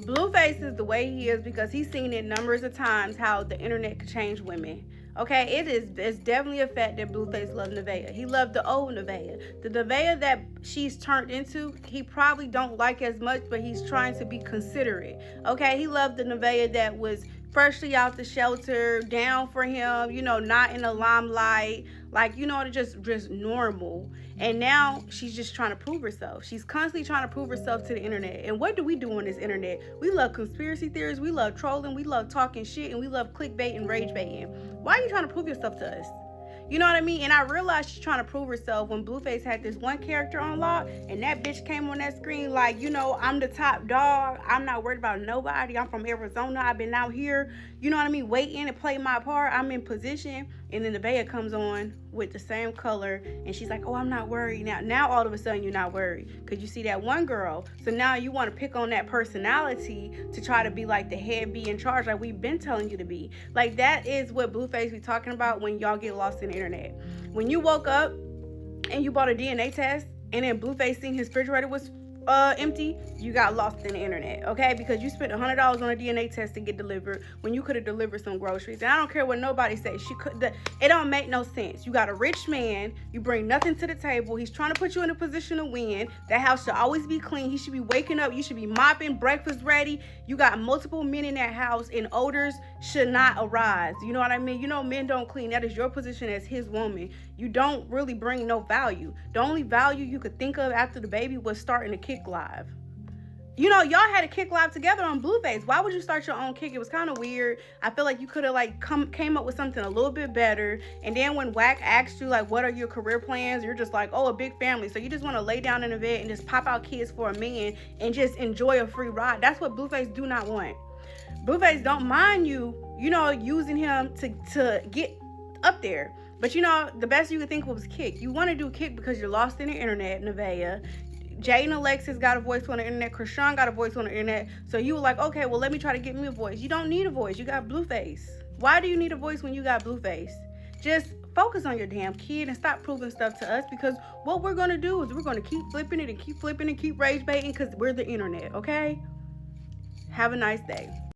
Blueface is the way he is because he's seen it numbers of times how the internet could change women. Okay, it's definitely a fact that Blueface loved Nevaeh. He loved the old Nevaeh. The Nevaeh that she's turned into, he probably don't like as much, but he's trying to be considerate. Okay, he loved the Nevaeh that was freshly out the shelter, down for him, not in the limelight, like, just normal. And now she's just trying to prove herself. She's constantly trying to prove herself to the internet. And what do we do on this internet? We love conspiracy theories, we love trolling, we love talking shit, and we love clickbait and rage baiting. Why are you trying to prove yourself to us? You know what I mean? And I realized she's trying to prove herself when Blueface had this one character on lock, and that bitch came on that screen like, I'm the top dog. I'm not worried about nobody. I'm from Arizona. I've been out here, you know what I mean, waiting to play my part. I'm in position. And then Nevaeh comes on with the same color, and she's like, oh, I'm not worried. Now all of a sudden you're not worried because you see that one girl. So now you want to pick on that personality to try to be like the head, be in charge, like we've been telling you to be. Like, that is what Blueface be talking about when y'all get lost in the internet. When you woke up and you bought a DNA test, and then Blueface seen his refrigerator was empty, you got lost in the internet, okay? Because you spent $100 on a DNA test to get delivered when you could have delivered some groceries. And I don't care what nobody says. It don't make no sense. You got a rich man, you bring nothing to the table. He's trying to put you in a position to win. That house should always be clean. He should be waking up. You should be mopping, breakfast ready. You got multiple men in that house, and odors should not arise. You know what I mean? Men don't clean. That is your position as his woman. You don't really bring no value. The only value you could think of after the baby was starting to kick live. Y'all had a kick live together on Blueface. Why would you start your own kick? It was kind of weird. I feel like you could have came up with something a little bit better. And then when Wack asked you what are your career plans, you're just like, oh, a big family. So you just want to lay down in a bed and just pop out kids for a man and just enjoy a free ride. That's what Blueface do not want. Blueface don't mind you, using him to get up there. But the best you could think was kick. You want to do kick because you're lost in the internet, Nevaeh. Jay and Alexis got a voice on the internet. Krishan got a voice on the internet. So you were like, okay, well, let me try to get me a voice. You don't need a voice. You got Blueface. Why do you need a voice when you got Blueface? Just focus on your damn kid and stop proving stuff to us, because what we're going to do is we're going to keep flipping it and keep rage baiting because we're the internet, okay? Have a nice day.